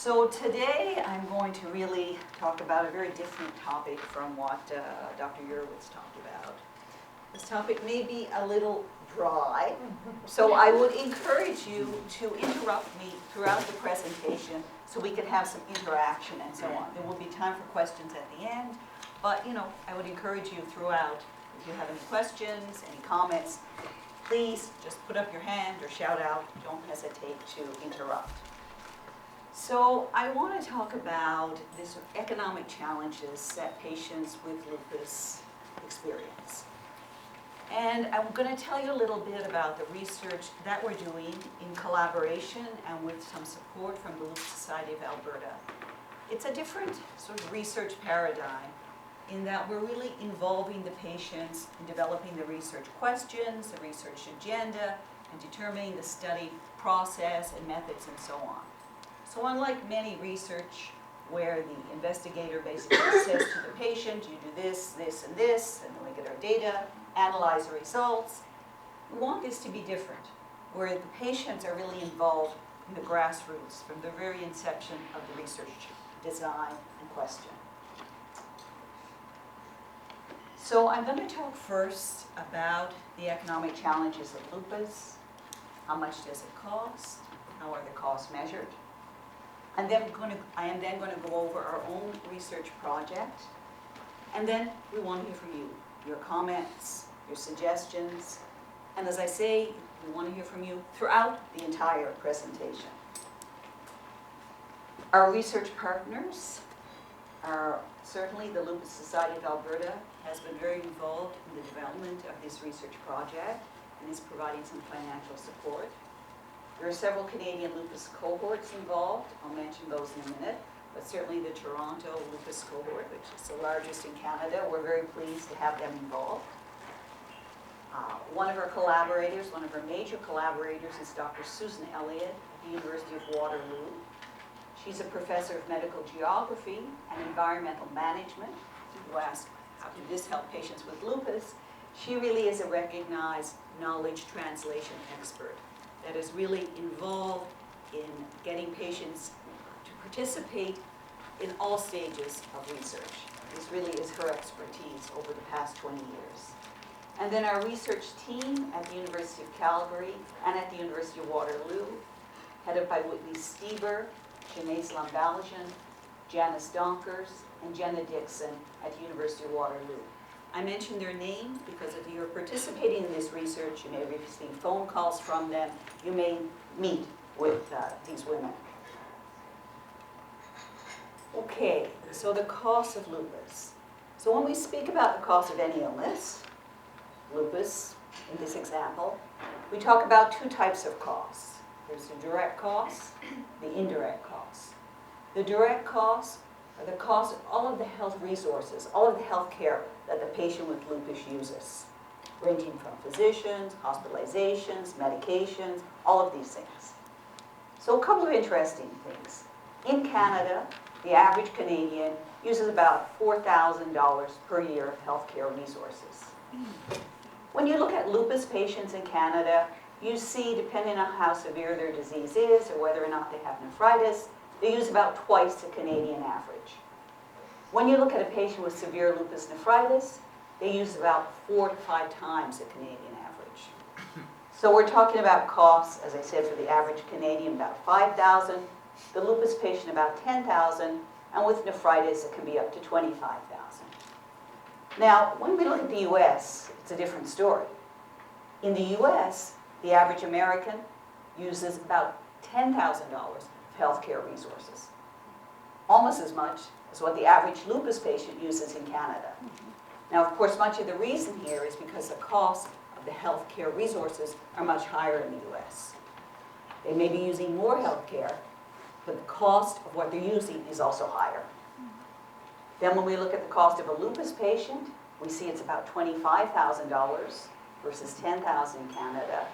So today I'm going to really talk about a very different topic from what Dr. Urwitz talked about. This topic may be a little dry, so I would encourage you to interrupt me throughout the presentation so we can have some interaction and so on. There will be time for questions at the end, but I would encourage you throughout. If you have any questions, any comments, please just put up your hand or shout out. Don't hesitate to interrupt. So I want to talk about the sort of economic challenges that patients with lupus experience. And I'm going to tell you a little bit about the research that we're doing in collaboration and with some support from the Lupus Society of Alberta. It's a different sort of research paradigm in that we're really involving the patients in developing the research questions, the research agenda, and determining the study process and methods and so on. So unlike many research where the investigator basically says to the patient, you do this, this, and this, and then we get our data, analyze the results, we want this to be different, where the patients are really involved in the grassroots from the very inception of the research design and question. So I'm going to talk first about the economic challenges of lupus. How much does it cost? How are the costs measured? And then I am then going to go over our own research project. And then we want to hear from you, your comments, your suggestions. And as I say, we want to hear from you throughout the entire presentation. Our research partners are certainly the Lupus Society of Alberta has been very involved in the development of this research project and is providing some financial support. There are several Canadian lupus cohorts involved. I'll mention those in a minute, but certainly the Toronto lupus cohort, which is the largest in Canada, we're very pleased to have them involved. One of our collaborators, one of our major collaborators is Dr. Susan Elliott at the University of Waterloo. She's a professor of medical geography and environmental management. You ask, how can this help patients with lupus? She really is a recognized knowledge translation expert that is really involved in getting patients to participate in all stages of research. This really is her expertise over the past 20 years. And then our research team at the University of Calgary and at the University of Waterloo, headed by Whitney Stieber, Sinead Lambaljan, Janice Donkers, and Jenna Dixon at the University of Waterloo. I mentioned their names because if you're participating in this research, you may be receiving phone calls from them, you may meet with these women. Okay, so the cost of lupus. So when we speak about the cost of any illness, lupus in this example, we talk about two types of costs. There's the direct costs, the indirect costs. The direct costs are the cost of all of the health resources, all of the health care that the patient with lupus uses, ranging from physicians, hospitalizations, medications, all of these things. So a couple of interesting things. In Canada, the average Canadian uses about $4,000 per year of health care resources. When you look at lupus patients in Canada, you see, depending on how severe their disease is or whether or not they have nephritis, they use about twice the Canadian average. When you look at a patient with severe lupus nephritis, they use about 4 to 5 times the Canadian average. So we're talking about costs, as I said, for the average Canadian, about $5,000, the lupus patient about $10,000, and with nephritis, it can be up to $25,000. Now, when we look at the US, it's a different story. In the US, the average American uses about $10,000 of healthcare resources, almost as much as what the average lupus patient uses in Canada. Now, of course, much of the reason here is because the cost of the healthcare resources are much higher in the US. They may be using more healthcare, but the cost of what they're using is also higher. Then when we look at the cost of a lupus patient, we see it's about $25,000 versus $10,000 in Canada.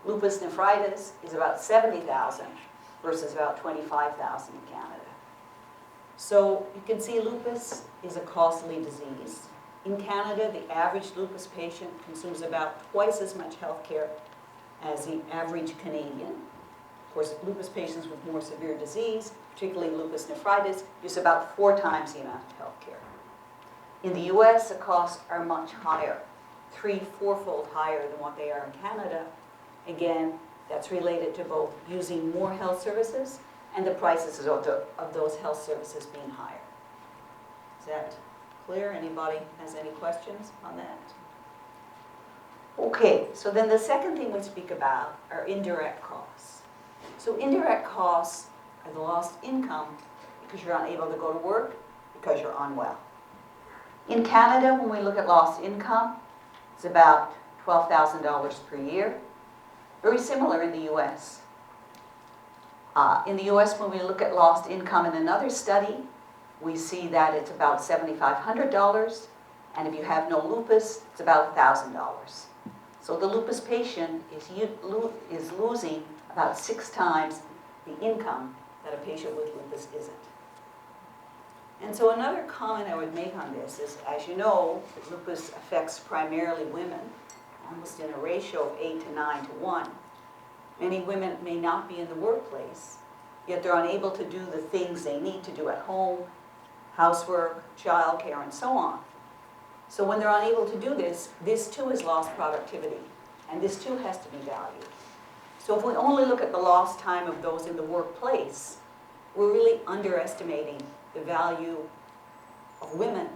Lupus nephritis is about $70,000 versus about $25,000 in Canada. So you can see lupus is a costly disease. In Canada, the average lupus patient consumes about twice as much health care as the average Canadian. course, lupus patients with more severe disease, particularly lupus nephritis, use about 4 times the amount of health care. In the US, the costs are much higher, 3-4-fold higher than what they are in Canada. Again, that's related to both using more health services and the prices of those health services being higher. Is that clear? Anybody has any questions on that? Okay, so then the second thing we speak about are indirect costs. So indirect costs are the lost income because you're unable to go to work, because you're unwell. In Canada, when we look at lost income, it's about $12,000 per year. Very similar in the US. In the US, when we look at lost income in another study, we see that it's about $7,500, and if you have no lupus, it's about $1,000. So the lupus patient is losing about 6 times the income that a patient with lupus isn't. And so another comment I would make on this is, as you know, lupus affects primarily women, almost in a ratio of 8 to 9 to 1. Many women may not be in the workplace, yet they're unable to do the things they need to do at home, housework, childcare, and so on. So when they're unable to do this, this too is lost productivity, and this too has to be valued. So if we only look at the lost time of those in the workplace, we're really underestimating the value of women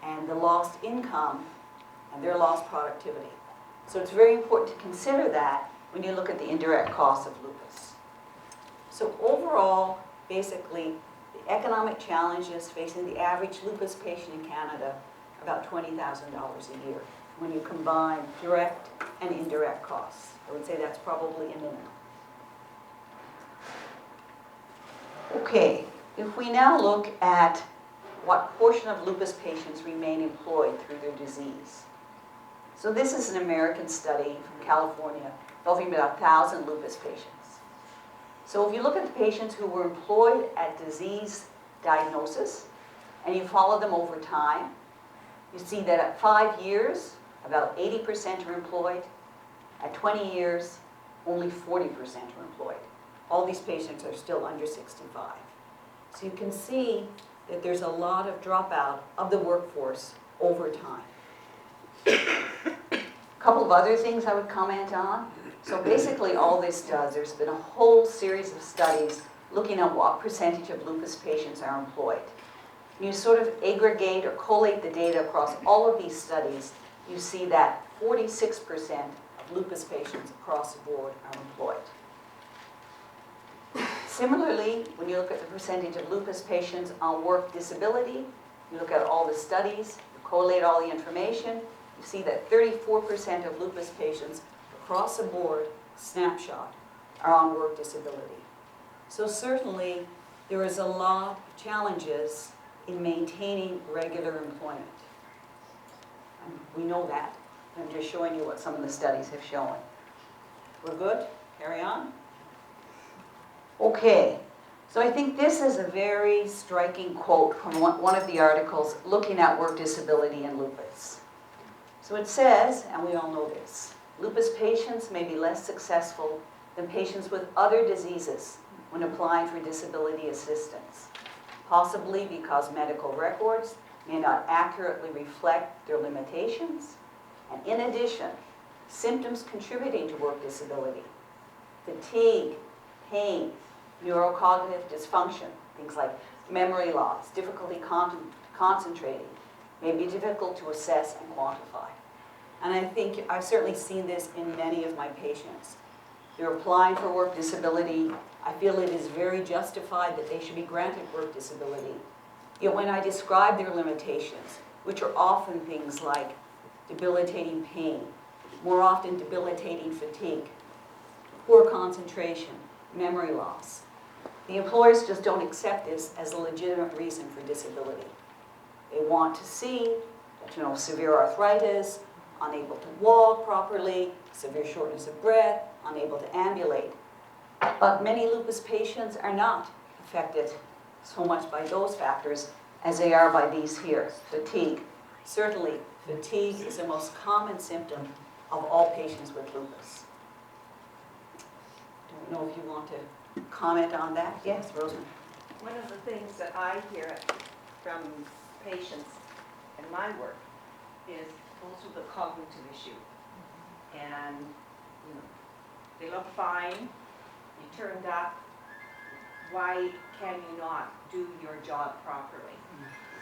and the lost income and their lost productivity. So it's very important to consider that when you look at the indirect costs of lupus. So overall, basically, the economic challenges facing the average lupus patient in Canada are about $20,000 a year when you combine direct and indirect costs. I would say that's probably a minimum. Okay, if we now look at what portion of lupus patients remain employed through their disease. So this is an American study from California involving about 1,000 lupus patients. So if you look at the patients who were employed at disease diagnosis and you follow them over time, you see that at 5 years, about 80% are employed. At 20 years, only 40% are employed. All these patients are still under 65. So you can see that there's a lot of dropout of the workforce over time. A couple of other things I would comment on. So basically all this does, there's been a whole series of studies looking at what percentage of lupus patients are employed. When you sort of aggregate or collate the data across all of these studies, you see that 46% of lupus patients across the board are employed. Similarly, when you look at the percentage of lupus patients on work disability, you look at all the studies, you collate all the information, you see that 34% of lupus patients across the board, snapshot, are on work disability. So certainly, there is a lot of challenges in maintaining regular employment. And we know that. I'm just showing you what some of the studies have shown. We're good? Carry on? Okay, so I think this is a very striking quote from one of the articles looking at work disability and lupus. So it says, and we all know this, lupus patients may be less successful than patients with other diseases when applying for disability assistance, possibly because medical records may not accurately reflect their limitations, and in addition, symptoms contributing to work disability, fatigue, pain, neurocognitive dysfunction, things like memory loss, difficulty concentrating, may be difficult to assess and quantify. And I think I've certainly seen this in many of my patients. They're applying for work disability. I feel it is very justified that they should be granted work disability. Yet when I describe their limitations, which are often things like debilitating pain, more often debilitating fatigue, poor concentration, memory loss, the employers just don't accept this as a legitimate reason for disability. They want to see that, severe arthritis, unable to walk properly, severe shortness of breath, unable to ambulate. But many lupus patients are not affected so much by those factors as they are by these here, fatigue. Certainly, fatigue is the most common symptom of all patients with lupus. Don't don't know if you want to comment on that. Yes, Rosemary. One of the things that I hear from patients in my work is also the cognitive issue. And, you know, they look fine, you turned up, why can you not do your job properly?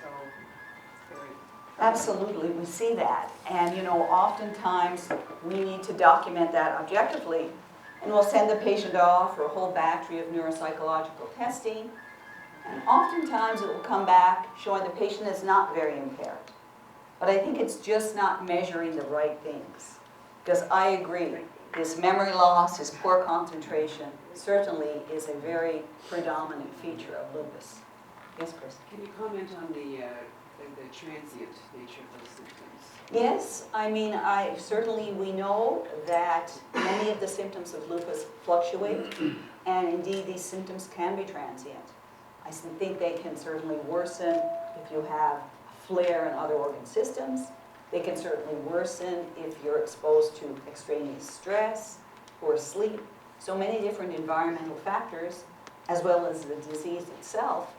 So it's very... Absolutely, we see that. And, you know, oftentimes we need to document that objectively, and we'll send the patient off for a whole battery of neuropsychological testing. And oftentimes it will come back showing the patient is not very impaired. But I think it's just not measuring the right things. Because I agree, this memory loss, this poor concentration, certainly is a very predominant feature of lupus. Yes, Chris? Can you comment on the transient nature of those symptoms? Yes, I mean, certainly we know that many of the symptoms of lupus fluctuate, and indeed these symptoms can be transient. I think they can certainly worsen if you have a flare in other organ systems. They can certainly worsen if you're exposed to extraneous stress, poor sleep. So many different environmental factors, as well as the disease itself,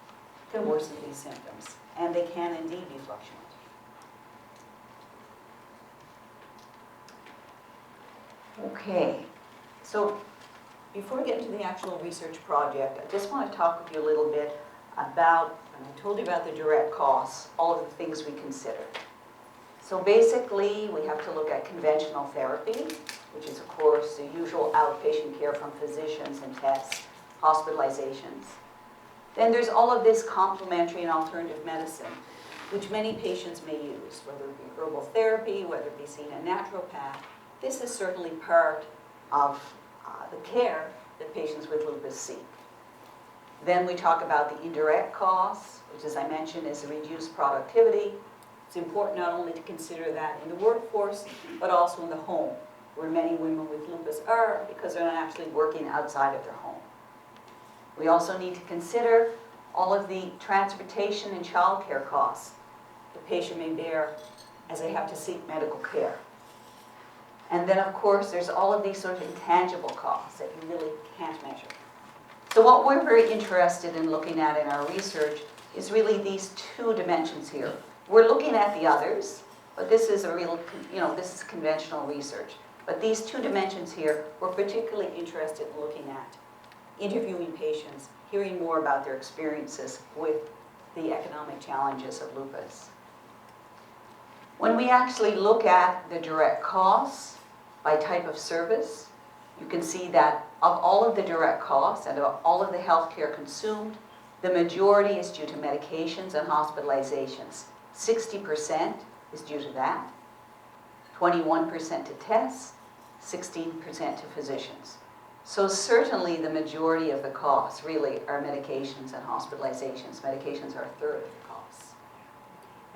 can worsen these symptoms. And they can indeed be fluctuant. Okay, so before we get into the actual research project, I just want to talk with you a little bit about, and I told you about the direct costs, all of the things we consider. So basically, we have to look at conventional therapy, which is, of course, the usual outpatient care from physicians and tests, hospitalizations. Then there's all of this complementary and alternative medicine, which many patients may use, whether it be herbal therapy, whether it be seeing a naturopath. This is certainly part of the care that patients with lupus seek. Then we talk about the indirect costs, which, as I mentioned, is the reduced productivity. It's important not only to consider that in the workforce, but also in the home, where many women with lupus are, because they're not actually working outside of their home. We also need to consider all of the transportation and childcare costs the patient may bear as they have to seek medical care. And then, of course, there's all of these sort of intangible costs that you really can't measure. So what we're very interested in looking at in our research is really these two dimensions here. We're looking at the others, but this is a real, this is conventional research. But these two dimensions here, we're particularly interested in looking at. Interviewing patients, hearing more about their experiences with the economic challenges of lupus. When we actually look at the direct costs by type of service, you can see that of all of the direct costs and of all of the healthcare consumed, the majority is due to medications and hospitalizations. 60% is due to that, 21% to tests, 16% to physicians. So certainly the majority of the costs really are medications and hospitalizations. Medications are a third of the costs.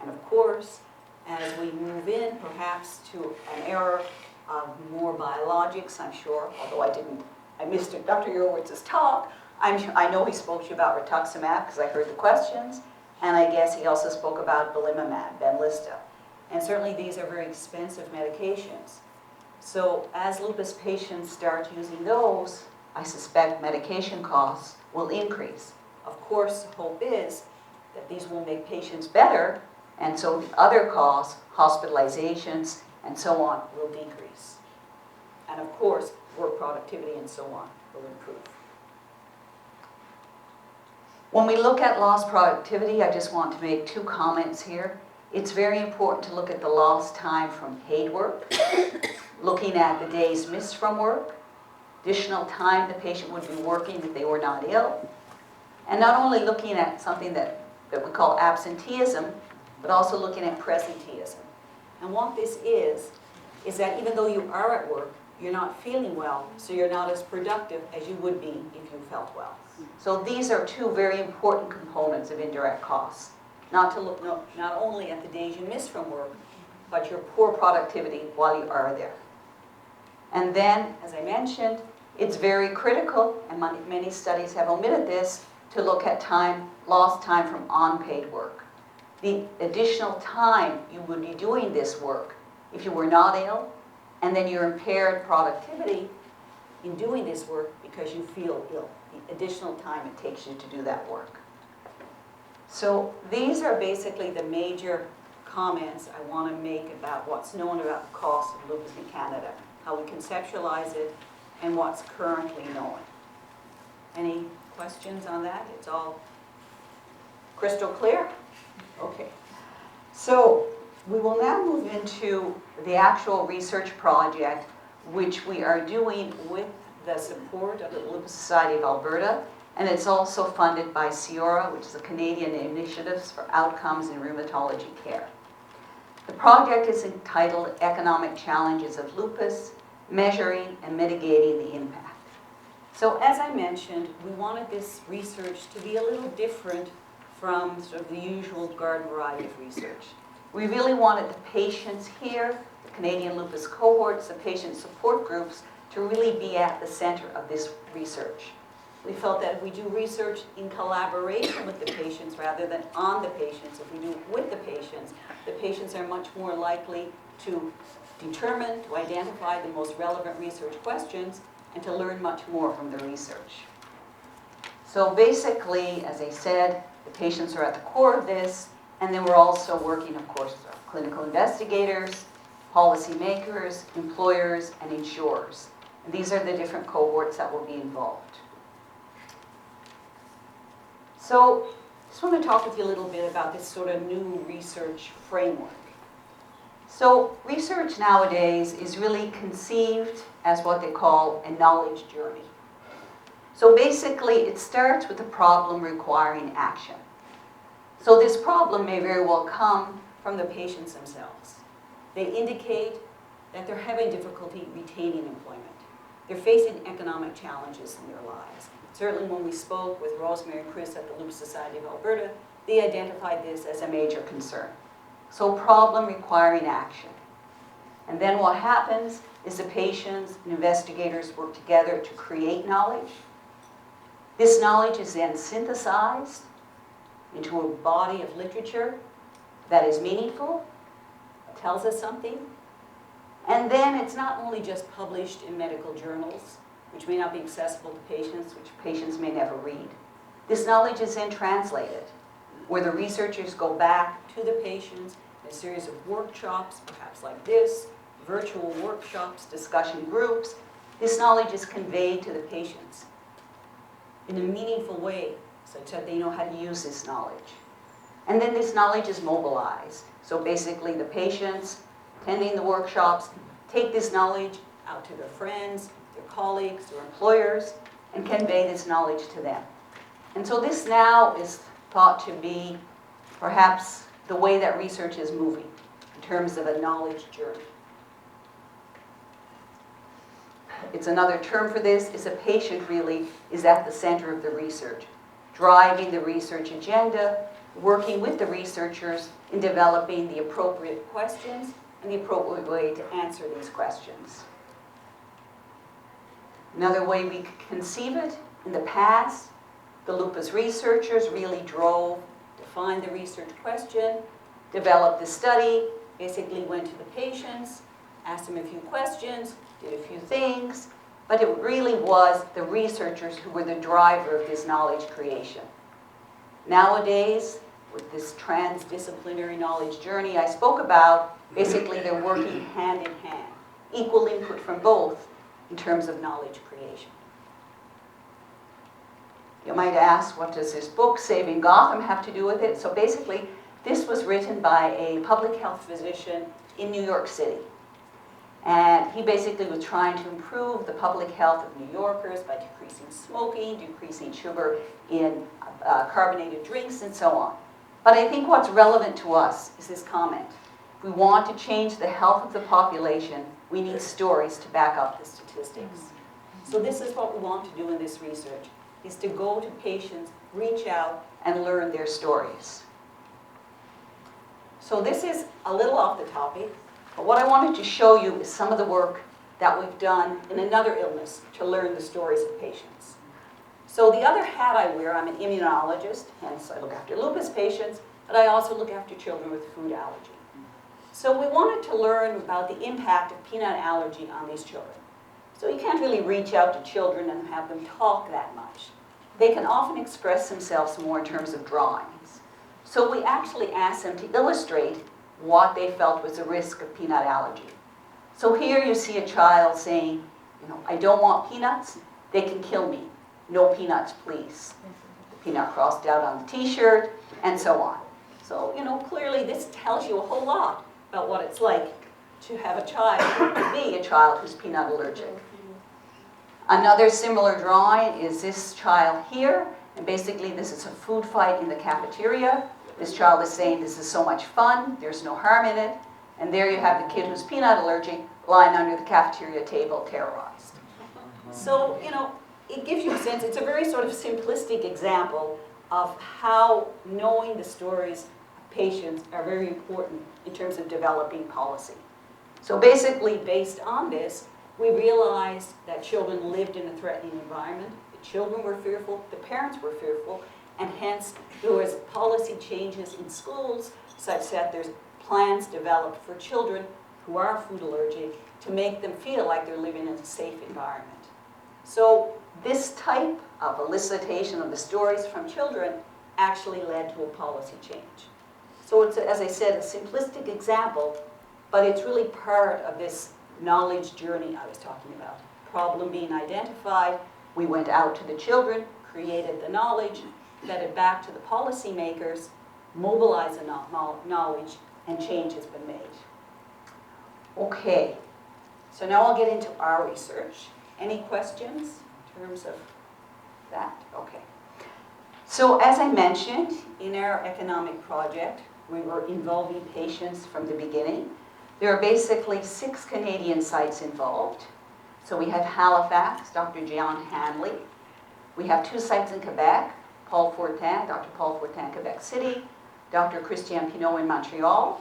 And of course, as we move in perhaps to an era of more biologics, I'm sure, although I missed Dr. Urowitz's talk, I know he spoke to you about rituximab because I heard the questions, and I guess he also spoke about belimumab, Benlysta. And certainly these are very expensive medications. So as lupus patients start using those, I suspect medication costs will increase. Of course, the hope is that these will make patients better, and so the other costs, hospitalizations, and so on, will decrease. And of course, work productivity and so on will improve. When we look at lost productivity, I just want to make two comments here. It's very important to look at the lost time from paid work, looking at the days missed from work, additional time the patient would be working if they were not ill, and not only looking at something that we call absenteeism, but also looking at presenteeism. And what this is that even though you are at work, you're not feeling well, so you're not as productive as you would be if you felt well. So these are two very important components of indirect costs. Not only at the days you miss from work, but your poor productivity while you are there. And then, as I mentioned, it's very critical, and many studies have omitted this, to look at lost time from unpaid work. The additional time you would be doing this work if you were not ill, and then your impaired productivity, in doing this work because you feel ill, the additional time it takes you to do that work. So these are basically the major comments I want to make about what's known about the cost of lupus in Canada, how we conceptualize it, and what's currently known. Any questions on that? It's all crystal clear? Okay. So we will now move into the actual research project, which we are doing with the support of the Lupus Society of Alberta, and it's also funded by CIORA, which is a Canadian Initiative for Outcomes in Rheumatology Care. The project is entitled Economic Challenges of Lupus, Measuring and Mitigating the Impact. So as I mentioned, we wanted this research to be a little different from sort of the usual garden variety of research. We really wanted the patients here, the Canadian lupus cohorts, the patient support groups, to really be at the center of this research. We felt that if we do research in collaboration with the patients rather than on the patients, if we do it with the patients are much more likely to determine, to identify the most relevant research questions, and to learn much more from the research. So basically, as I said, the patients are at the core of this, and then we're also working, of course, with clinical investigators, policymakers, employers, and insurers. And these are the different cohorts that will be involved. So I just want to talk with you a little bit about this sort of new research framework. So research nowadays is really conceived as what they call a knowledge journey. So basically, it starts with a problem requiring action. So this problem may very well come from the patients themselves. They indicate that they're having difficulty retaining employment. They're facing economic challenges in their lives. Certainly when we spoke with Rosemary and Chris at the Lupus Society of Alberta, they identified this as a major concern. So problem requiring action. And then what happens is the patients and investigators work together to create knowledge. This knowledge is then synthesized into a body of literature that is meaningful, tells us something, and then it's not only just published in medical journals, which may not be accessible to patients, which patients may never read. This knowledge is then translated, where the researchers go back to the patients in a series of workshops, perhaps like this, virtual workshops, discussion groups. This knowledge is conveyed to the patients in a meaningful way, such that they know how to use this knowledge. And then this knowledge is mobilized. So basically the patients attending the workshops take this knowledge out to their friends, their colleagues, their employers, and convey this knowledge to them. And so this now is thought to be perhaps the way that research is moving in terms of a knowledge journey. It's another term for this, is a patient really is at the center of the research, driving the research agenda, working with the researchers in developing the appropriate questions and the appropriate way to answer these questions. Another way we could conceive it, in the past, the lupus researchers really drove, defined the research question, developed the study, basically went to the patients, asked them a few questions, did a few things, but it really was the researchers who were the driver of this knowledge creation. Nowadays, with this transdisciplinary knowledge journey I spoke about, basically they're working hand in hand, equal input from both in terms of knowledge creation. You might ask, what does this book, Saving Gotham, have to do with it? So basically, this was written by a public health physician in New York City. And he basically was trying to improve the public health of New Yorkers by decreasing smoking, decreasing sugar in carbonated drinks, and so on. But I think what's relevant to us is this comment. If we want to change the health of the population, we need stories to back up the statistics. So this is what we want to do in this research, is to go to patients, reach out, and learn their stories. So this is a little off the topic, but what I wanted to show you is some of the work that we've done in another illness to learn the stories of patients. So the other hat I wear, I'm an immunologist, hence I look after lupus patients, but I also look after children with food allergy. So we wanted to learn about the impact of peanut allergy on these children. So you can't really reach out to children and have them talk that much. They can often express themselves more in terms of drawings. So we actually asked them to illustrate what they felt was a risk of peanut allergy. So here you see a child saying, I don't want peanuts, they can kill me. No peanuts, please. The peanut crossed out on the t-shirt, and so on. So, clearly this tells you a whole lot about what it's like to have a child, to be a child who's peanut allergic. Another similar drawing is this child here, and basically this is a food fight in the cafeteria. This child is saying, this is so much fun, there's no harm in it, and there you have the kid who's peanut allergic lying under the cafeteria table, terrorized. So, it gives you a sense, it's a very sort of simplistic example of how knowing the stories of patients are very important in terms of developing policy. So basically, based on this, we realized that children lived in a threatening environment. The children were fearful, the parents were fearful, and hence there was policy changes in schools such that there's plans developed for children who are food allergic to make them feel like they're living in a safe environment. So this type of elicitation of the stories from children actually led to a policy change. So it's, as I said, a simplistic example, but it's really part of this knowledge journey I was talking about. Problem being identified, we went out to the children, created the knowledge, fed it back to the policymakers, mobilized the knowledge, and change has been made. Okay, so now I'll get into our research. Any questions in terms of that? Okay. So as I mentioned, in our economic project, we were involving patients from the beginning. There are basically 6 Canadian sites involved. So we have Halifax, Dr. John Hanley. We have 2 sites in Quebec, Paul Fortin, Dr. Paul Fortin, Quebec City, Dr. Christian Pinault in Montreal,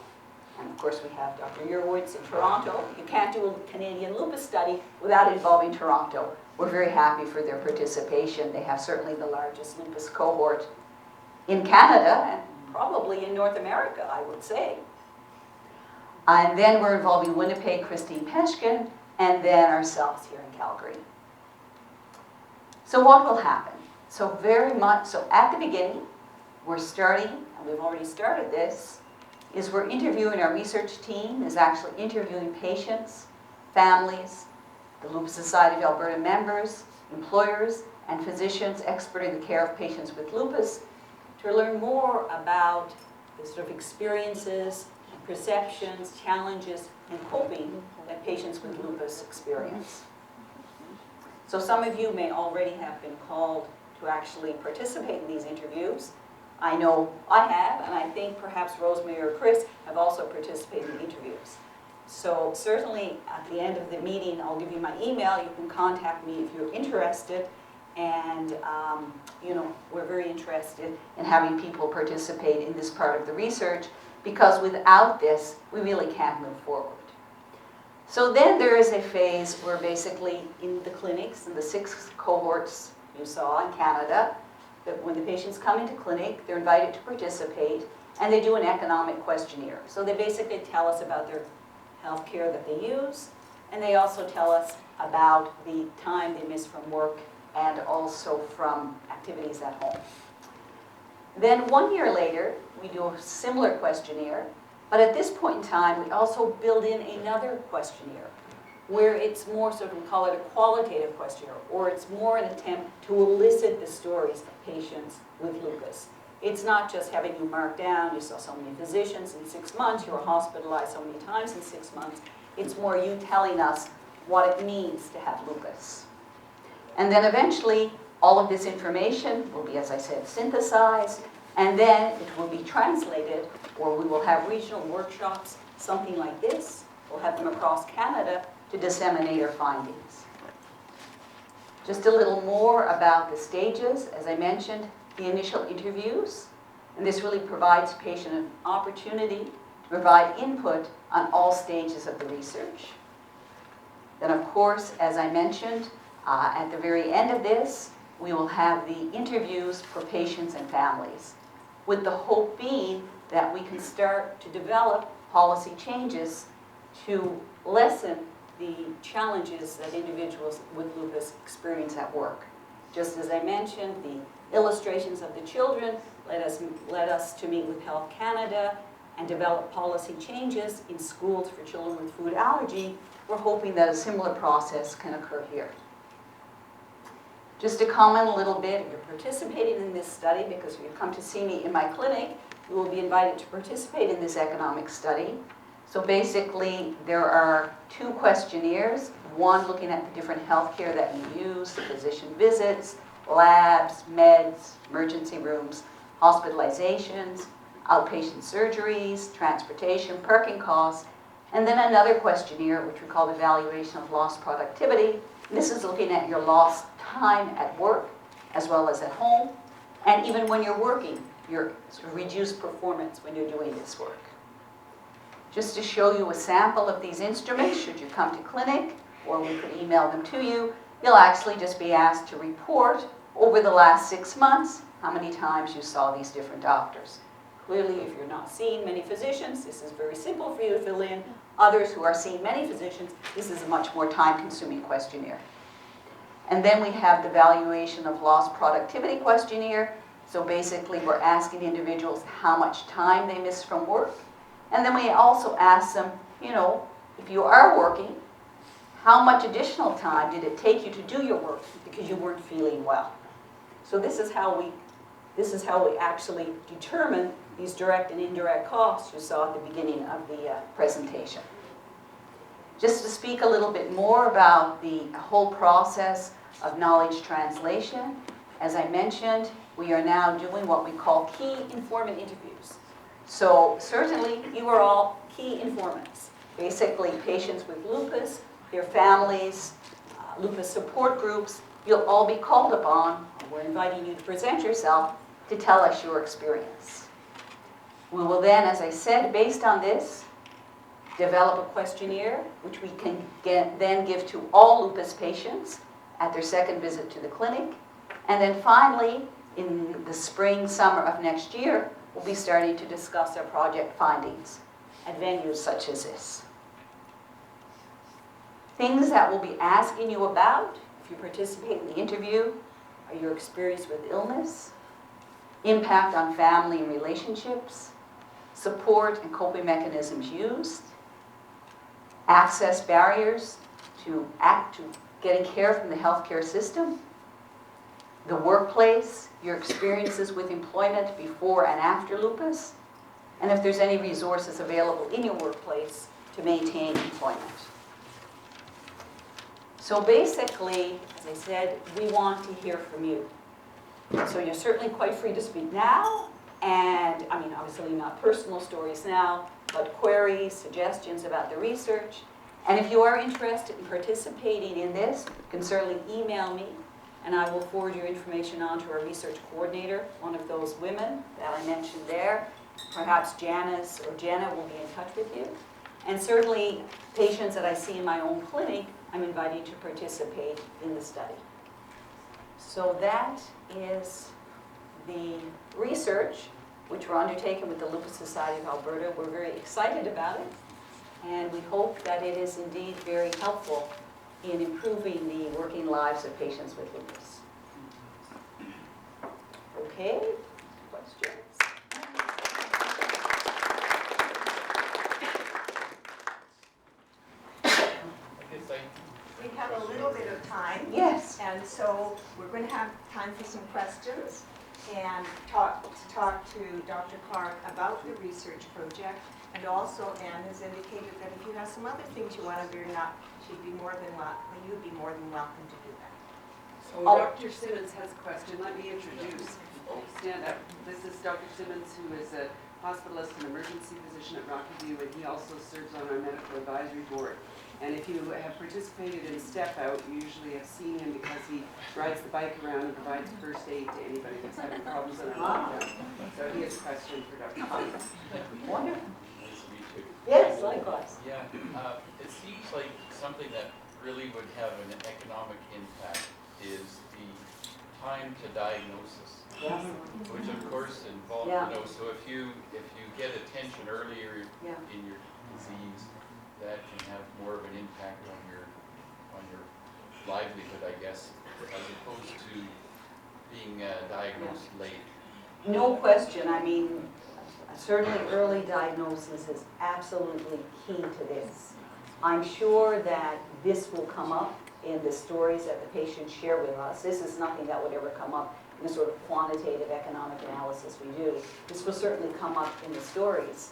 and of course we have Dr. Urwitz in Toronto. You can't do a Canadian lupus study without involving Toronto. We're very happy for their participation. They have certainly the largest lupus cohort in Canada and probably in North America, I would say. And then we're involving Winnipeg, Christine Peshkin, and then ourselves here in Calgary. So what will happen? So at the beginning, we're starting, and we've already started this, is we're interviewing, our research team is actually interviewing patients, families, the Lupus Society of Alberta members, employers, and physicians expert in the care of patients with lupus to learn more about the sort of experiences, perceptions, challenges, and coping that patients with lupus experience. So some of you may already have been called to actually participate in these interviews. I know I have, and I think perhaps Rosemary or Chris have also participated in interviews. So certainly at the end of the meeting, I'll give you my email. You can contact me if you're interested. And we're very interested in having people participate in this part of the research, because without this, we really can't move forward. So then there is a phase where basically in the clinics, in the 6 cohorts you saw in Canada, that when the patients come into clinic, they're invited to participate, and they do an economic questionnaire. So they basically tell us about their health care that they use, and they also tell us about the time they miss from work and also from activities at home. Then 1 year later, we do a similar questionnaire, but at this point in time, we also build in another questionnaire where it's more sort of, we call it a qualitative questionnaire, or it's more an attempt to elicit the stories of patients with lupus. It's not just having you mark down, you saw so many physicians in 6 months, you were hospitalized so many times in 6 months. It's more you telling us what it means to have lupus. And then eventually, all of this information will be, as I said, synthesized, and then it will be translated, or we will have regional workshops, something like this. We'll have them across Canada to disseminate our findings. Just a little more about the stages. As I mentioned, the initial interviews, and this really provides patient an opportunity to provide input on all stages of the research. Then, of course, as I mentioned, at the very end of this, we will have the interviews for patients and families, with the hope being that we can start to develop policy changes to lessen the challenges that individuals with lupus experience at work. Just as I mentioned, the illustrations of the children led us to meet with Health Canada and develop policy changes in schools for children with food allergy. We're hoping that a similar process can occur here. Just to comment a little bit, if you're participating in this study, because if you come to see me in my clinic, you will be invited to participate in this economic study. So basically, there are 2 questionnaires, one looking at the different healthcare that you use, physician visits, labs, meds, emergency rooms, hospitalizations, outpatient surgeries, transportation, parking costs, and then another questionnaire, which we call evaluation of lost productivity. This is looking at your lost time at work, as well as at home, and even when you're working, your sort of reduced performance when you're doing this work. Just to show you a sample of these instruments, should you come to clinic, or we could email them to you, you'll actually just be asked to report over the last 6 months how many times you saw these different doctors. Clearly, if you're not seeing many physicians, this is very simple for you to fill in. Others who are seeing many physicians, this is a much more time-consuming questionnaire. And then we have the valuation of lost productivity questionnaire. So basically, we're asking individuals how much time they miss from work. And then we also ask them, you know, if you are working, how much additional time did it take you to do your work because you weren't feeling well? So this is how we actually determine these direct and indirect costs you saw at the beginning of the presentation. Just to speak a little bit more about the whole process of knowledge translation, as I mentioned, we are now doing what we call key informant interviews. So certainly you are all key informants. Basically, patients with lupus, their families, lupus support groups, you'll all be called upon. We're inviting you to present yourself to tell us your experience. We will then, as I said, based on this, develop a questionnaire, which we can then give to all lupus patients at their second visit to the clinic. And then finally, in the spring, summer of next year, we'll be starting to discuss our project findings at venues such as this. Things that we'll be asking you about if you participate in the interview are your experience with illness, impact on family and relationships, support and coping mechanisms used, access barriers to getting care from the healthcare system, the workplace, your experiences with employment before and after lupus, and if there's any resources available in your workplace to maintain employment. So basically, as I said, we want to hear from you. So you're certainly quite free to speak now, and I mean, obviously not personal stories now, but queries, suggestions about the research. And if you are interested in participating in this, you can certainly email me, and I will forward your information on to our research coordinator, one of those women that I mentioned there. Perhaps Janice or Jenna will be in touch with you. And certainly, patients that I see in my own clinic, I'm inviting to participate in the study. So that is the research which we're undertaking with the Lupus Society of Alberta. We're very excited about it, and we hope that it is indeed very helpful in improving the working lives of patients with lupus. Okay, questions? We have a little bit of time. Yes. And so we're going to have time for some questions and talk to Dr. Clarke about the research project. And also, Anne has indicated that if you have some other things you want to bring up, you'd be more than welcome to do that. So Dr. Simmons has a question. Let me introduce. Stand up. This is Dr. Simmons, who is a hospitalist and emergency physician at Rockview, and he also serves on our medical advisory board. And if you have participated in Step Out, you usually have seen him because he rides the bike around and provides first aid to anybody that's having problems on a lockdown. So he has a question for Dr. Simmons. Wonderful. Nice to meet you. Yes, likewise. Yeah, it seems like something that really would have an economic impact is the time to diagnosis, Yes. which of course involves, Yeah. so if you get attention earlier Yeah. in your disease, that can have more of an impact on your livelihood, I guess, as opposed to being diagnosed late. No question, I mean, certainly early diagnosis is absolutely key to this. I'm sure that this will come up in the stories that the patients share with us. This is nothing that would ever come up in the sort of quantitative economic analysis we do. This will certainly come up in the stories.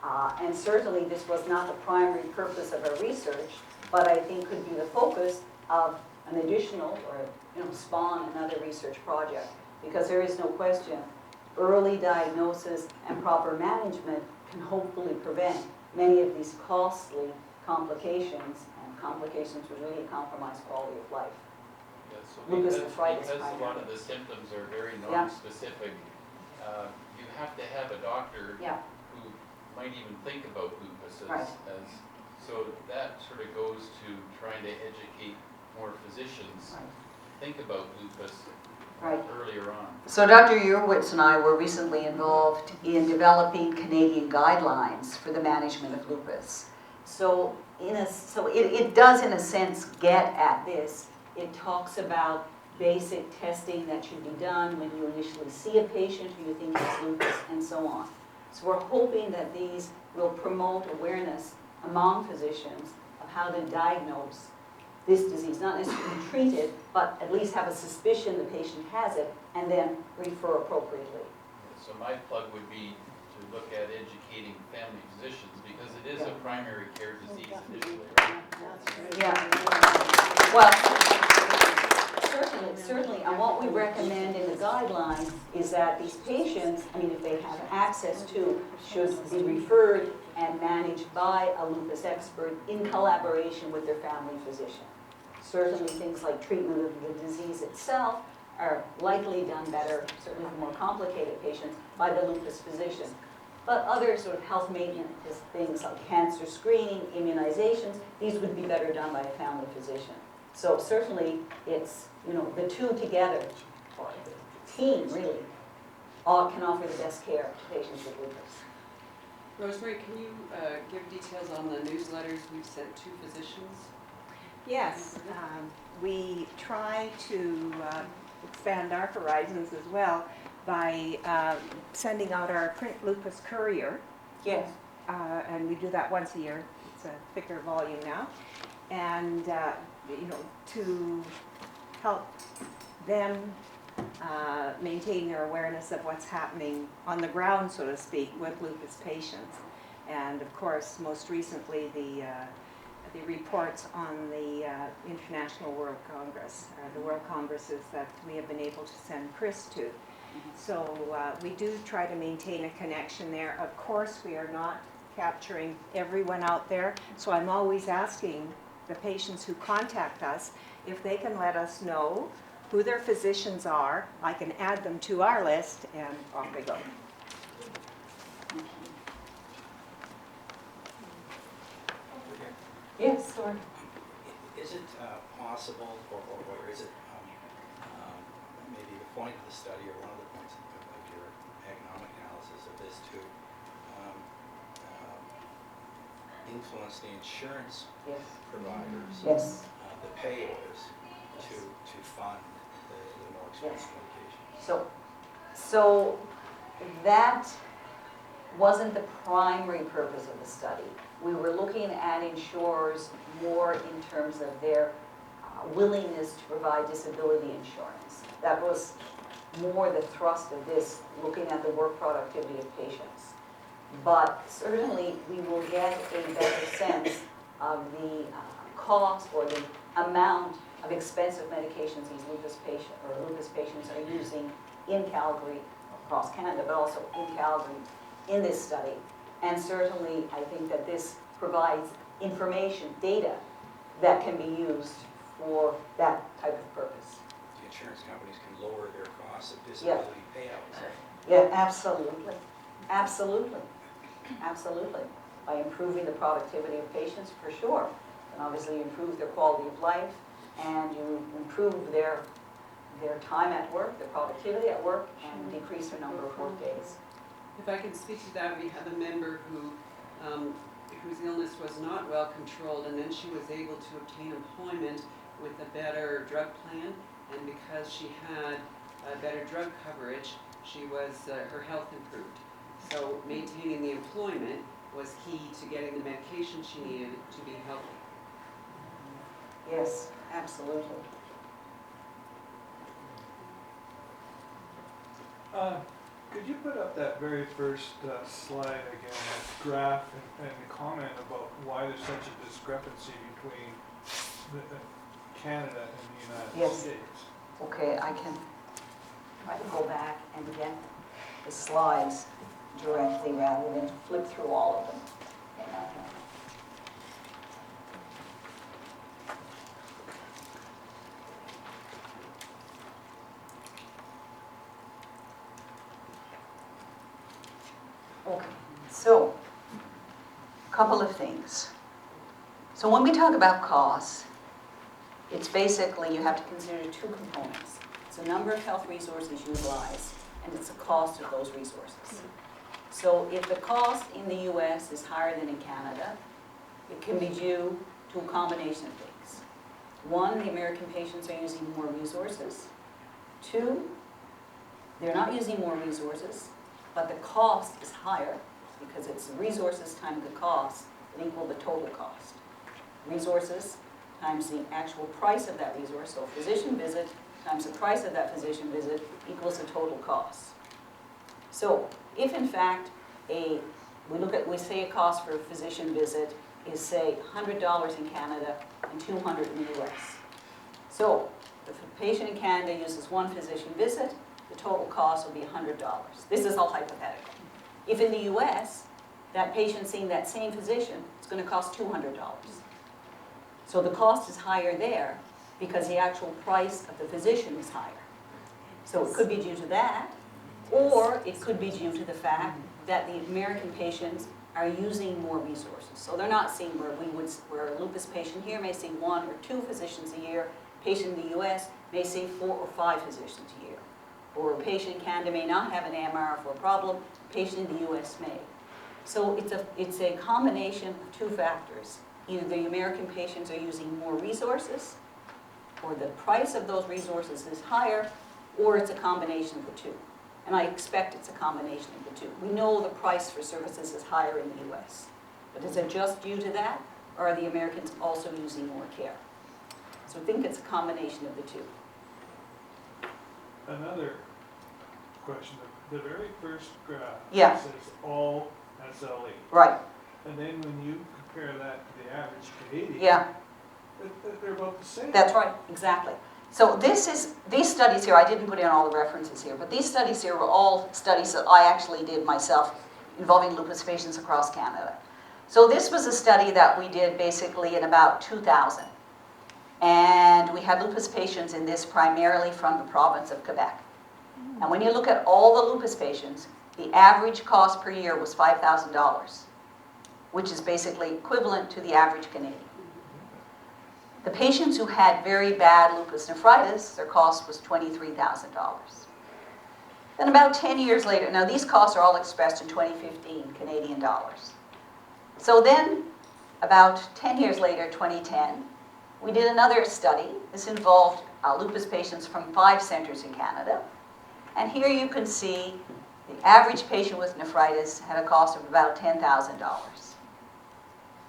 And certainly this was not the primary purpose of our research, but I think could be the focus of an additional or spawn another research project. Because there is no question, early diagnosis and proper management can hopefully prevent many of these costly complications, and complications which really compromise quality of life. Yeah, so Lupus because nephritis a lot primarily. of the symptoms are very Yeah. non-specific, you have to have a doctor Yeah, who might even think about lupus Right. as so that sort of goes to trying to educate more physicians right. think about lupus Right. earlier on. So Dr. Urwitz and I were recently involved in developing Canadian guidelines for the management of lupus. So it does in a sense get at this. It talks about basic testing that should be done when you initially see a patient who you think has lupus and so on. So we're hoping that these will promote awareness among physicians of how to diagnose this disease, not necessarily treat it, but at least have a suspicion the patient has it, and then refer appropriately. So my plug would be to look at educating family physicians because it is a primary care disease initially, right? Yeah. Well, certainly, and what we recommend in the guidelines is that these patients, I mean, if they have access to, should be referred and managed by a lupus expert in collaboration with their family physician. Certainly things like treatment of the disease itself are likely done better, certainly for more complicated patients, by the lupus physician. But other sort of health maintenance things like cancer screening, immunizations, these would be better done by a family physician. So certainly it's, the two together, or the team really, can offer the best care to patients with lupus. Rosemary, can you give details on the newsletters we've sent to physicians? Yes, we try to expand our horizons as well by sending out our print lupus courier, Yes. and we do that once a year. It's a thicker volume now, and to help them maintain their awareness of what's happening on the ground, so to speak, with lupus patients. And of course, most recently, the reports on the International World Congress, the World Congresses that we have been able to send Chris to. So we do try to maintain a connection there. Of course, we are not capturing everyone out there, so I'm always asking the patients who contact us if they can let us know who their physicians are. I can add them to our list, and off they go. Yes, sorry. Is it possible, or is it maybe the point of the study, or one of the points of your economic analysis of this, to influence the insurance Yes. providers, Yes. the payers, to fund the more expensive medication? So that wasn't the primary purpose of the study. We were looking at insurers more in terms of their willingness to provide disability insurance. That was more the thrust of this, looking at the work productivity of patients. But certainly we will get a better sense of the cost or the amount of expensive medications these lupus patients are using in Calgary, across Canada, but also in Calgary in this study. And certainly I think that this provides information, data, that can be used for that type of purpose. The insurance companies can lower their costs of disability payouts. Yeah, absolutely, absolutely, absolutely. By improving the productivity of patients, for sure. And obviously you improve their quality of life, and you improve their time at work, their productivity at work, and decrease their number of work days. If I can speak to that, we have a member who whose illness was not well controlled, and then she was able to obtain employment with a better drug plan, and because she had better drug coverage, her health improved. So maintaining the employment was key to getting the medication she needed to be healthy. Yes, absolutely. Could you put up that very first slide again, that graph, and comment about why there's such a discrepancy between Canada and the United Yes. States? Okay, I can try to go back and get the slides directly rather than flip through all of them. Okay, so, a couple of things. So when we talk about costs, it's basically, you have to consider two components. It's the number of health resources utilized, and it's the cost of those resources. So if the cost in the US is higher than in Canada, it can be due to a combination of things. One, the American patients are using more resources. Two, they're not using more resources, but the cost is higher because it's the resources times the cost that equal the total cost. Resources times the actual price of that resource, so physician visit times the price of that physician visit equals the total cost. So if in fact we say a cost for a physician visit is say $100 in Canada and $200 in the US. So if a patient in Canada uses one physician visit, the total cost will be $100. This is all hypothetical. If in the US, that patient seeing that same physician, it's going to cost $200. So the cost is higher there because the actual price of the physician is higher. So it could be due to that, or it could be due to the fact that the American patients are using more resources. So they're not seeing where a lupus patient here may see 1 or 2 physicians a year, patient in the US may see 4 or 5 physicians a year. Or a patient in Canada may not have an AMR for a problem, a patient in the US may. So it's a combination of 2 factors. Either the American patients are using more resources, or the price of those resources is higher, or it's a combination of the 2. And I expect it's a combination of the 2. We know the price for services is higher in the US. But is it just due to that, or are the Americans also using more care? So I think it's a combination of the 2. Another question, the very first graph Yeah. says all SLE. Right, And then when you compare that to the average Canadian, yeah. they're about the same. That's right, exactly. So these studies here, I didn't put in all the references here, but these studies here were all studies that I actually did myself involving lupus patients across Canada. So this was a study that we did basically in about 2000. And we had lupus patients in this primarily from the province of Quebec. And when you look at all the lupus patients, the average cost per year was $5,000, which is basically equivalent to the average Canadian. The patients who had very bad lupus nephritis, their cost was $23,000. Then about 10 years later, now these costs are all expressed in 2015 Canadian dollars. So then, about 10 years later, 2010, we did another study. This involved lupus patients from 5 centers in Canada. And here you can see the average patient with nephritis had a cost of about $10,000.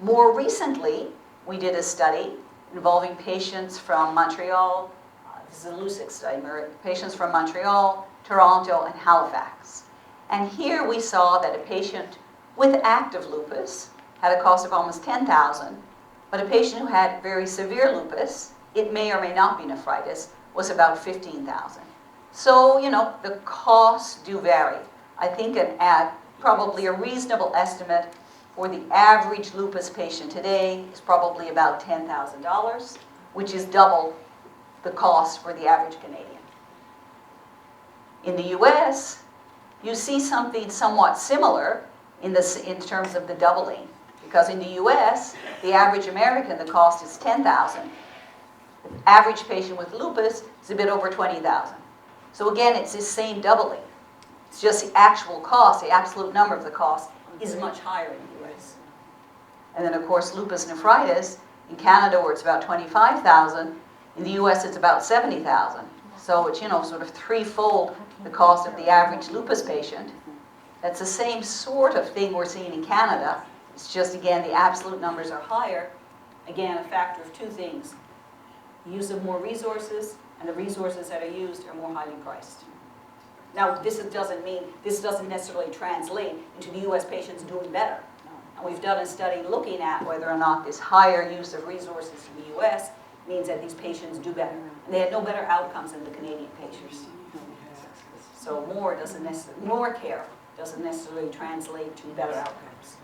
More recently, we did a study involving patients from Montreal, this is a LUCIC study, patients from Montreal, Toronto, and Halifax. And here we saw that a patient with active lupus had a cost of almost $10,000, but a patient who had very severe lupus, it may or may not be nephritis, was about $15,000. So, you know, the costs do vary. I think probably a reasonable estimate for the average lupus patient today is probably about $10,000, which is double the cost for the average Canadian. In the US, you see something somewhat similar in terms of the doubling, because in the US, the average American, the cost is $10,000. The average patient with lupus is a bit over $20,000. So again, it's this same doubling. It's just the actual cost, the absolute number of the cost, is much higher in the US. And then, of course, lupus nephritis, in Canada, where it's about 25,000, in the US, it's about 70,000. So it's, sort of threefold the cost of the average lupus patient. That's the same sort of thing we're seeing in Canada. It's just, again, the absolute numbers are higher. Again, a factor of two things. Use of more resources, and the resources that are used are more highly priced. Now, this doesn't necessarily translate into the US patients doing better. And we've done a study looking at whether or not this higher use of resources in the US means that these patients do better. And they had no better outcomes than the Canadian patients. So more care doesn't necessarily translate to better outcomes.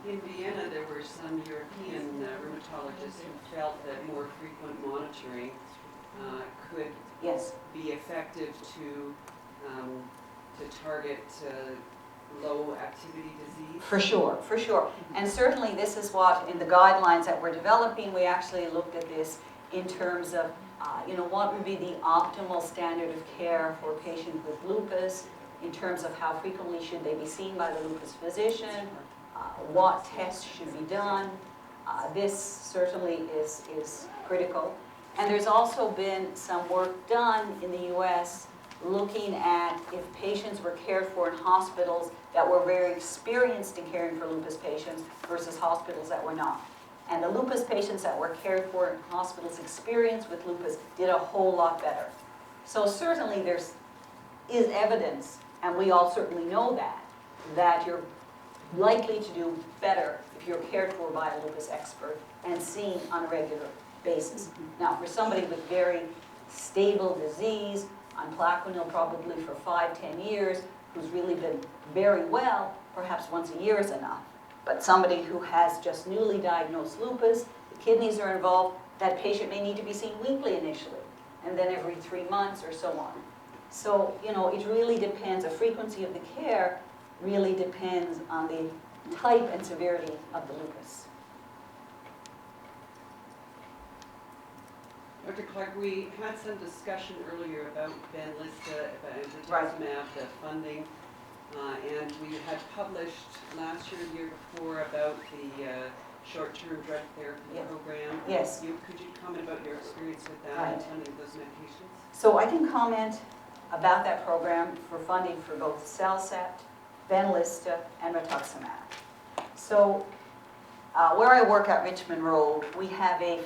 In Vienna, there were some European rheumatologists who felt that more frequent monitoring could Yes. be effective to target low activity disease. For sure, for sure. And certainly this is what, in the guidelines that we're developing, we actually looked at this in terms of, what would be the optimal standard of care for a patient with lupus, in terms of how frequently should they be seen by the lupus physician, what tests should be done. This certainly is critical. And there's also been some work done in the US looking at if patients were cared for in hospitals that were very experienced in caring for lupus patients versus hospitals that were not. And the lupus patients that were cared for in hospitals experienced with lupus did a whole lot better. So certainly there is evidence, and we all certainly know that you're likely to do better if you're cared for by a lupus expert and seen on a regular basis. Now, for somebody with very stable disease, on Plaquenil probably for 5-10 years, who's really been very well, perhaps once a year is enough. But somebody who has just newly diagnosed lupus, the kidneys are involved, that patient may need to be seen weekly initially, and then every 3 months or so on. So, it really depends, the frequency of the care really depends on the type and severity of the lupus. Dr. Clarke, we had some discussion earlier about Benlysta, about rituximab, the funding, and we had published last year, the year before, about the short-term drug therapy program. Yes. Could you comment about your experience with that and funding those medications? So I can comment about that program for funding for both CellCept, Benlysta, and rituximab. So where I work at Richmond Road, we have a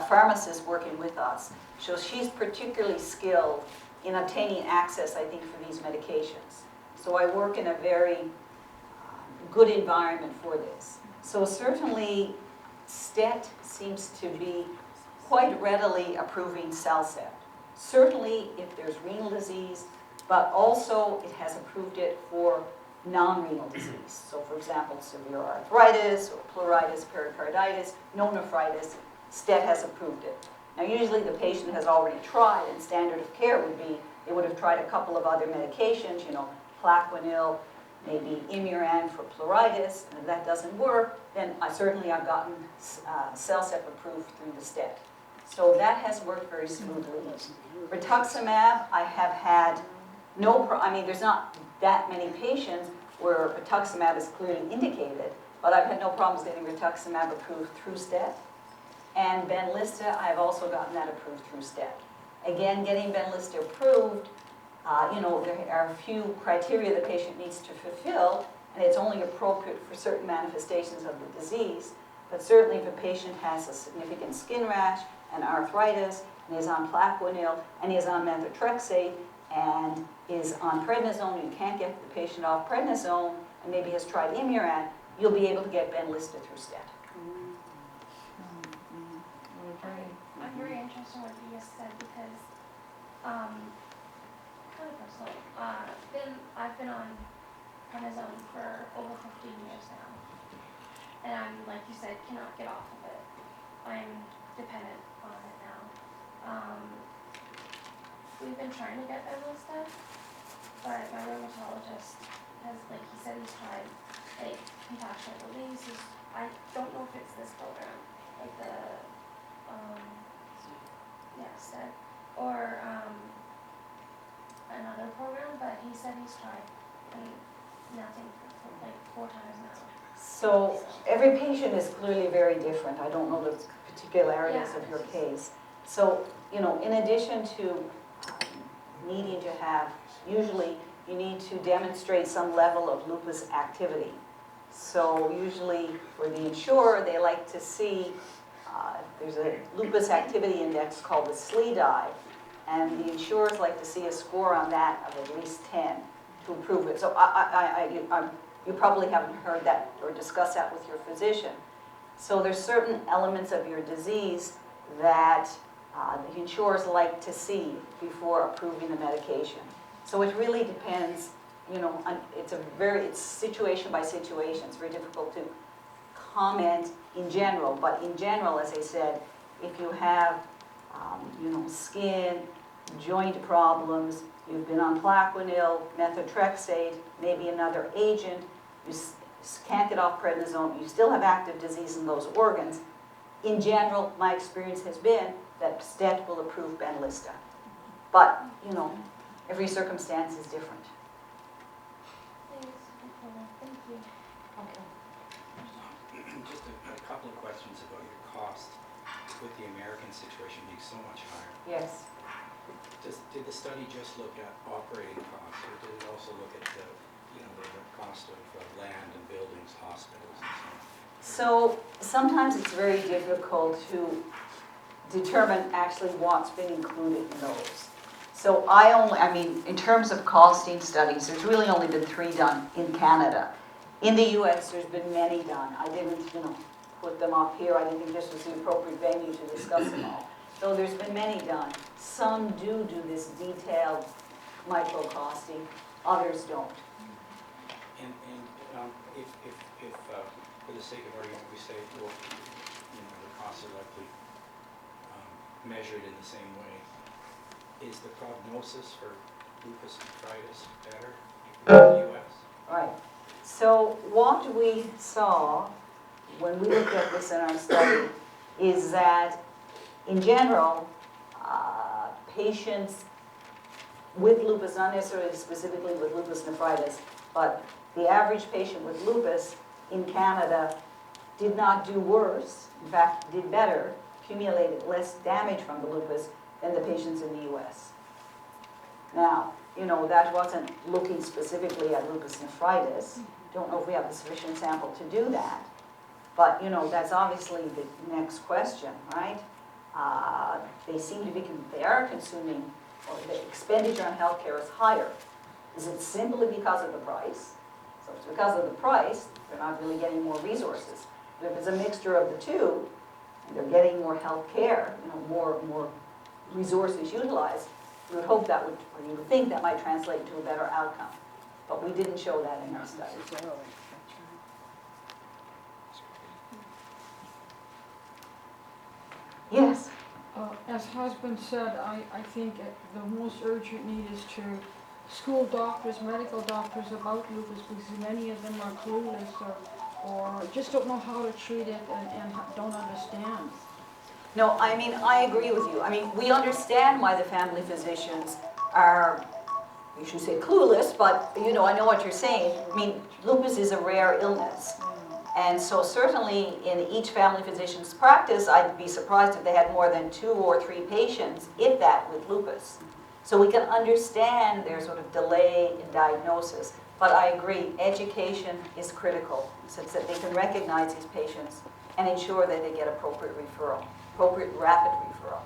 pharmacist working with us. So she's particularly skilled in obtaining access, I think, for these medications. So I work in a very good environment for this. So certainly, STET seems to be quite readily approving CellCept. Certainly if there's renal disease, but also it has approved it for non-renal disease. So for example, severe arthritis or pleuritis, pericarditis, no nephritis, STET has approved it. Now usually the patient has already tried, and standard of care would be, they would have tried a couple of other medications, Plaquenil, maybe Imuran for pleuritis, and if that doesn't work, then I've gotten CellCept approved through the STET. So that has worked very smoothly. Rituximab, I have had there's not that many patients where rituximab is clearly indicated, but I've had no problems getting rituximab approved through STET. And Benlysta, I've also gotten that approved through STET. Again, getting Benlysta approved, there are a few criteria the patient needs to fulfill, and it's only appropriate for certain manifestations of the disease. But certainly if a patient has a significant skin rash and arthritis, and is on Plaquenil, and is on methotrexate, and is on prednisone, you can't get the patient off prednisone, and maybe has tried Imuran, you'll be able to get Benlysta through STET. I'm very interested in what you just said because, kind of personal, I've been on prednisone for over 15 years now, and I'm, like you said, cannot get off of it. I'm dependent on it now. We've been trying to get Benlysta, but my rheumatologist has, like he said, he's tried compassionate release. I don't know if it's this program, like the STED, or another program, but he said he's tried and nothing for like 4 times now. So every patient is clearly very different. I don't know the particularities of your case. So, you know, in addition to needing to have, usually you need to demonstrate some level of lupus activity. So usually for the insurer, they like to see, there's a lupus activity index called the SLEDAI, and the insurers like to see a score on that of at least 10 to approve it. So you probably haven't heard that or discussed that with your physician. So there's certain elements of your disease that the insurers like to see before approving the medication. So it really depends, you know, it's situation by situation. It's very difficult to comment in general, but in general, as I said, if you have, you know, skin, joint problems, you've been on Plaquenil, methotrexate, maybe another agent, you can't get off prednisone, you still have active disease in those organs. In general, my experience has been that STET will approve Benlysta. But, you know, every circumstance is different. Thank you. Okay. Just a couple of questions about your cost with the American situation being so much higher. Yes. Did the study just look at operating costs, or did it also look at the, you know, the cost of land and buildings, hospitals, and so on? So sometimes it's very difficult to determine actually what's been included in those. So I mean, in terms of costing studies, there's really only been 3 done in Canada. In the US, there's been many done. I didn't, you know, put them up here. I didn't think this was the appropriate venue to discuss them all. So there's been many done. Some do this detailed micro-costing, others don't. And if for the sake of argument, we say, well, you know, the costs are likely measured in the same way, is the prognosis for lupus nephritis better in the US? Right. So what we saw when we looked at this in our study is that, in general, patients with lupus, not necessarily specifically with lupus nephritis, but the average patient with lupus in Canada did not do worse, in fact, did better, accumulated less damage from the lupus than the patients in the US. Now, you know, that wasn't looking specifically at lupus nephritis. Don't know if we have a sufficient sample to do that. But, you know, that's obviously the next question, right? They are consuming, or the expenditure on healthcare is higher. Is it simply because of the price? So if it's because of the price, they're not really getting more resources. But if it's a mixture of the two, and they're getting more health care, you know, more resources utilized, you would hope that would, or you would think that might translate to a better outcome. But we didn't show that in our study. Yes? As has been said, I think the most urgent need is to school doctors, medical doctors about lupus, because many of them are clueless or just don't know how to treat it and don't understand. No, I mean, I agree with you. I mean, we understand why the family physicians are, you should say clueless, but, you know, I know what you're saying. I mean, lupus is a rare illness. And so certainly in each family physician's practice, I'd be surprised if they had more than 2 or 3 patients, if that, with lupus. So we can understand their sort of delay in diagnosis. But I agree, education is critical, so that they can recognize these patients and ensure that they get appropriate referral, appropriate rapid referral.